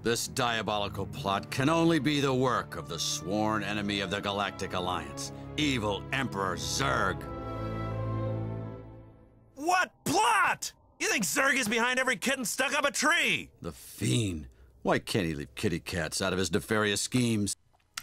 This diabolical plot can only be the work of the sworn enemy of the Galactic Alliance, evil Emperor Zurg. What plot? You think Zurg is behind every kitten stuck up a tree? The fiend. Why can't he leave kitty cats out of his nefarious schemes?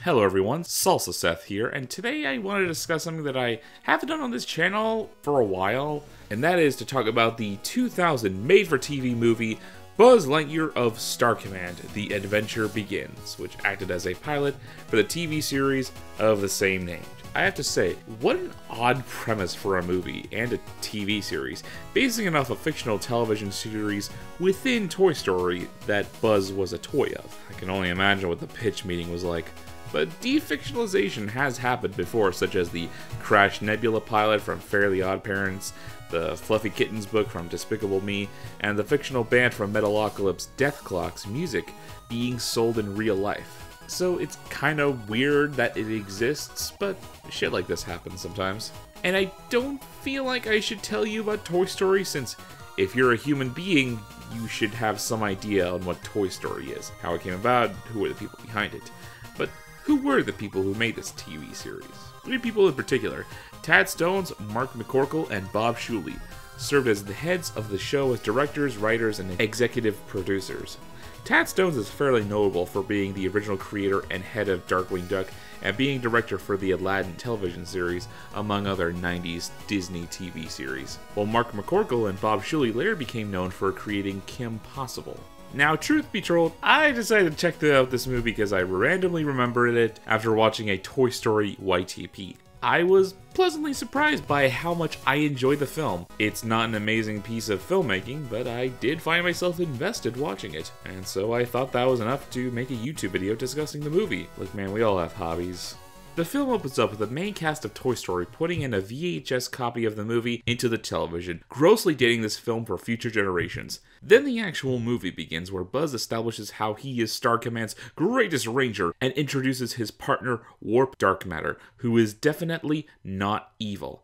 Hello everyone, Salsa Seth here, and today I want to discuss something that I haven't done on this channel for a while, and that is to talk about the 2000 made-for-TV movie Buzz Lightyear of Star Command: The Adventure Begins, which acted as a pilot for the TV series of the same name. I have to say, what an odd premise for a movie and a TV series, basing it off a fictional television series within Toy Story that Buzz was a toy of. I can only imagine what the pitch meeting was like. But defictionalization has happened before, such as the Crash Nebula pilot from Fairly Odd Parents, the Fluffy Kittens book from Despicable Me, and the fictional band from Metalocalypse Death Clock's music being sold in real life. So it's kinda weird that it exists, but shit like this happens sometimes. And I don't feel like I should tell you about Toy Story, since if you're a human being, you should have some idea on what Toy Story is, how it came about, who are the people behind it. But who were the people who made this TV series? 3 people in particular: Tad Stones, Mark McCorkle, and Bob Shuley served as the heads of the show as directors, writers, and executive producers. Tad Stones is fairly notable for being the original creator and head of Darkwing Duck and being director for the Aladdin television series, among other 90s Disney TV series, while Mark McCorkle and Bob Shuley later became known for creating Kim Possible. Now, truth be told, I decided to check out this movie because I randomly remembered it after watching a Toy Story YTP. I was pleasantly surprised by how much I enjoyed the film. It's not an amazing piece of filmmaking, but I did find myself invested watching it, and so I thought that was enough to make a YouTube video discussing the movie. Look man, we all have hobbies. The film opens up with the main cast of Toy Story putting in a VHS copy of the movie into the television, grossly dating this film for future generations. Then the actual movie begins, where Buzz establishes how he is Star Command's greatest ranger and introduces his partner, Warp Dark Matter, who is definitely not evil.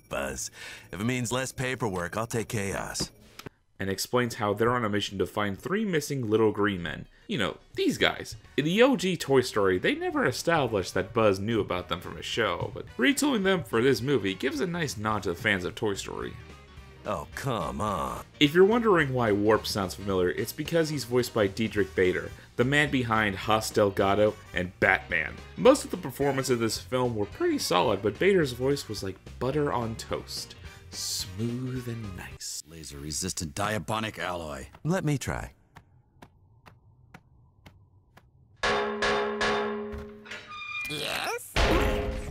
Buzz. If it means less paperwork, I'll take chaos. And explains how they're on a mission to find 3 missing little green men. You know, these guys. In the OG Toy Story, they never established that Buzz knew about them from a show, but retooling them for this movie gives a nice nod to the fans of Toy Story. Oh, come on. If you're wondering why Warp sounds familiar, it's because he's voiced by Diedrich Bader, the man behind Hoss Delgado and Batman. Most of the performances in this film were pretty solid, but Bader's voice was like butter on toast. Smooth and nice. Laser-resistant diabonic alloy. Let me try. Yes?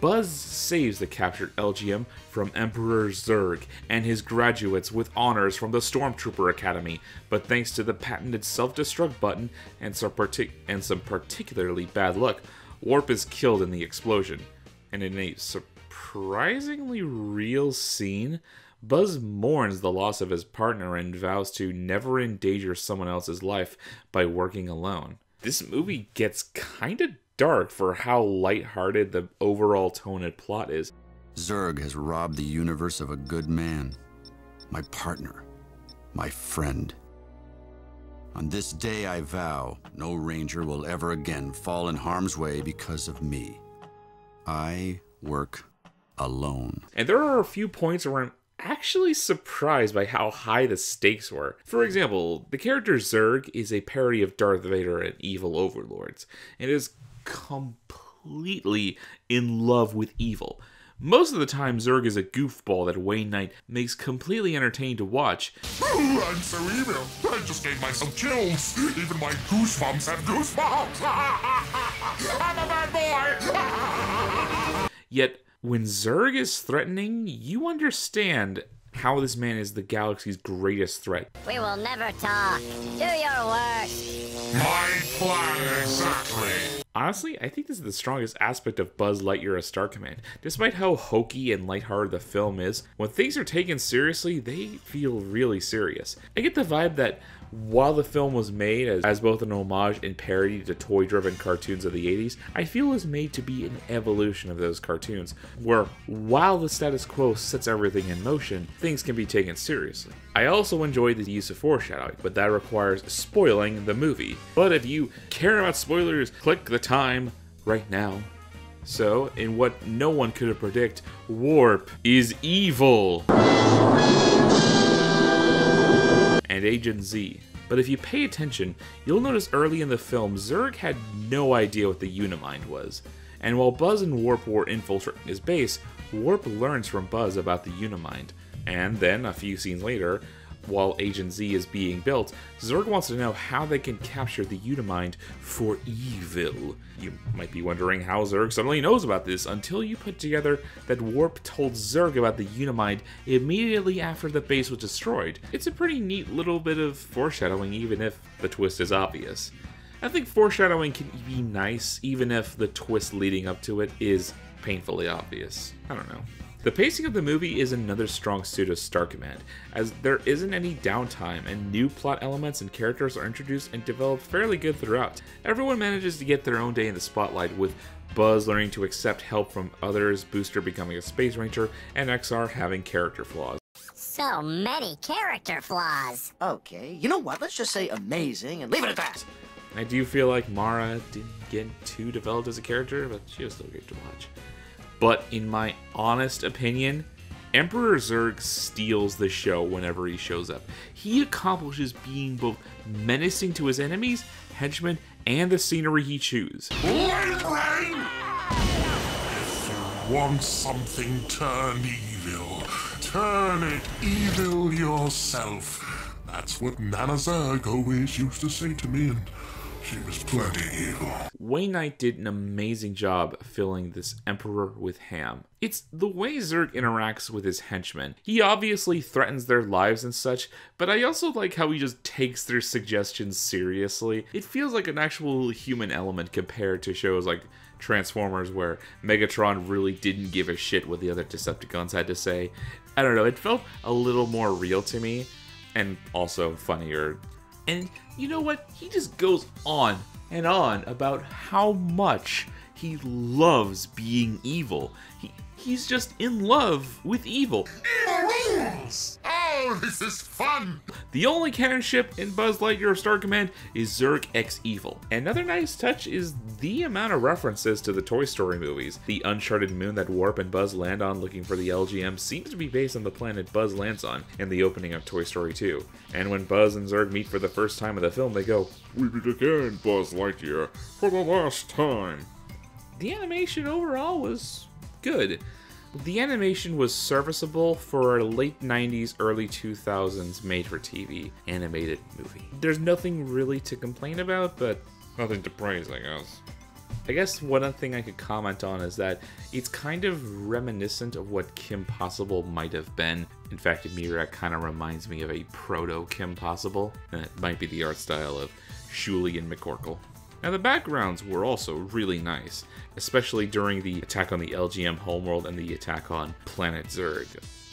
Buzz saves the captured LGM from Emperor Zurg and his graduates with honors from the Stormtrooper Academy, but thanks to the patented self-destruct button and some particularly bad luck, Warp is killed in the explosion. And in a surprisingly real scene, Buzz mourns the loss of his partner and vows to never endanger someone else's life by working alone. This movie gets kinda dark for how lighthearted the overall tone and plot is. Zurg has robbed the universe of a good man, my partner, my friend. On this day I vow, no ranger will ever again fall in harm's way because of me. I work alone. And there are a few points where I'm actually surprised by how high the stakes were. For example, the character Zurg is a parody of Darth Vader and evil overlords, and is completely in love with evil. Most of the time, Zurg is a goofball that Wayne Knight makes completely entertaining to watch. Oh, I'm so evil. I just gave myself chills. Even my goosebumps have goosebumps. I'm a bad boy. Yet, when Zurg is threatening, you understand how this man is the galaxy's greatest threat. We will never talk. Do your work. My plan exactly. Honestly, I think this is the strongest aspect of Buzz Lightyear as Star Command. Despite how hokey and lighthearted the film is, when things are taken seriously, they feel really serious. I get the vibe that While the film was made as both an homage and parody to toy-driven cartoons of the 80s, I feel it was made to be an evolution of those cartoons, where while the status quo sets everything in motion, things can be taken seriously. I also enjoy the use of foreshadowing, but that requires spoiling the movie. But if you care about spoilers, click the time right now. So, in what no one could have predicted, Warp is evil! And Agent Z. But if you pay attention, you'll notice early in the film, Zurg had no idea what the Unimind was. And while Buzz and Warp were infiltrating his base, Warp learns from Buzz about the Unimind. And then, a few scenes later, while Agent Z is being built, Zurg wants to know how they can capture the Unimind for evil. You might be wondering how Zurg suddenly knows about this until you put together that Warp told Zurg about the Unimind immediately after the base was destroyed. It's a pretty neat little bit of foreshadowing, even if the twist is obvious. I think foreshadowing can be nice, even if the twist leading up to it is painfully obvious. I don't know. The pacing of the movie is another strong suit of Star Command, as there isn't any downtime and new plot elements and characters are introduced and developed fairly good throughout. Everyone manages to get their own day in the spotlight, with Buzz learning to accept help from others, Booster becoming a Space Ranger, and XR having character flaws. So many character flaws. Okay, you know what? Let's just say amazing and leave it at that. I do feel like Mara didn't get too developed as a character, but she was still great to watch. But in my honest opinion, Emperor Zurg steals the show whenever he shows up. He accomplishes being both menacing to his enemies, henchmen, and the scenery he chooses. If you want something turned evil, turn it evil yourself. That's what Nana Zurg always used to say to me, and she was plenty evil. Wayne Knight did an amazing job filling this Emperor with ham. It's the way Zurg interacts with his henchmen. He obviously threatens their lives and such, but I also like how he just takes their suggestions seriously. It feels like an actual human element compared to shows like Transformers, where Megatron really didn't give a shit what the other Decepticons had to say. I don't know, it felt a little more real to me, and also funnier. And you know what? He just goes on and on about how much he loves being evil. He's just in love with evil. Evil rules! Oh, this is fun! The only canon ship in Buzz Lightyear Star Command is Zurg X Evil. Another nice touch is the amount of references to the Toy Story movies. The uncharted moon that Warp and Buzz land on looking for the LGM seems to be based on the planet Buzz lands on in the opening of Toy Story 2. And when Buzz and Zurg meet for the first time in the film, they go, "We meet again, Buzz Lightyear, for the last time." The animation overall was good. The animation was serviceable for a late 90s, early 2000s made-for-TV animated movie. There's nothing really to complain about, but nothing to praise, I guess. I guess one thing I could comment on is that it's kind of reminiscent of what Kim Possible might have been. In fact, Mira kind of reminds me of a proto-Kim Possible, and it might be the art style of Shuli and McCorkle. Now, the backgrounds were also really nice, especially during the attack on the LGM homeworld and the attack on Planet Zurg.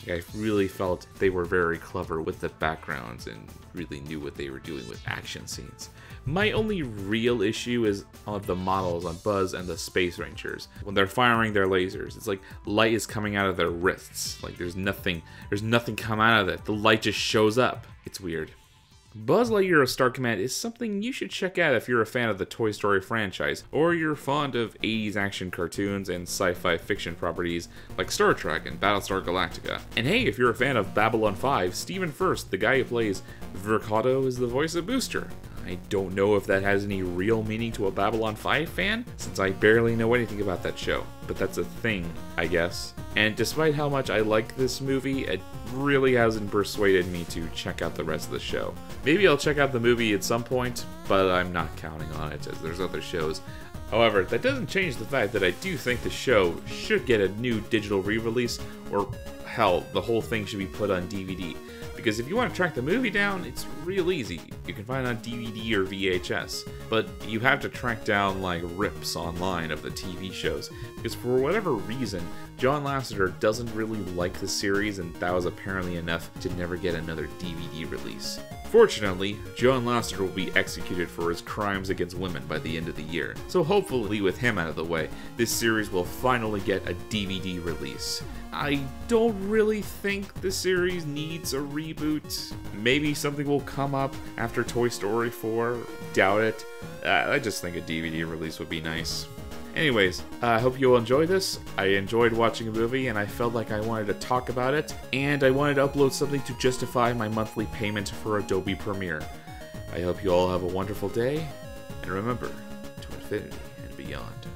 I really felt they were very clever with the backgrounds and really knew what they were doing with action scenes. My only real issue is on the models on Buzz and the Space Rangers. When they're firing their lasers, it's like light is coming out of their wrists. Like there's nothing coming out of it. The light just shows up. It's weird. Buzz Lightyear of Star Command is something you should check out if you're a fan of the Toy Story franchise, or you're fond of 80s action cartoons and sci-fi fiction properties like Star Trek and Battlestar Galactica. And hey, if you're a fan of Babylon 5, Stephen Furst, the guy who plays Verkato, is the voice of Booster. I don't know if that has any real meaning to a Babylon 5 fan, since I barely know anything about that show, but that's a thing, I guess. And despite how much I like this movie, it really hasn't persuaded me to check out the rest of the show. Maybe I'll check out the movie at some point, but I'm not counting on it as there's other shows. However, that doesn't change the fact that I do think the show should get a new digital re-release, or hell, the whole thing should be put on DVD. Because if you want to track the movie down, it's real easy. You can find it on DVD or VHS. But you have to track down like rips online of the TV shows. Because for whatever reason, John Lasseter doesn't really like the series, and that was apparently enough to never get another DVD release. Fortunately, John Lasseter will be executed for his crimes against women by the end of the year, so hopefully with him out of the way, this series will finally get a DVD release. I don't really think the series needs a reboot. Maybe something will come up after Toy Story 4. Doubt it. I just think a DVD release would be nice. Anyways, I hope you all enjoyed this. I enjoyed watching a movie and I felt like I wanted to talk about it, and I wanted to upload something to justify my monthly payment for Adobe Premiere. I hope you all have a wonderful day, and remember, to infinity and beyond.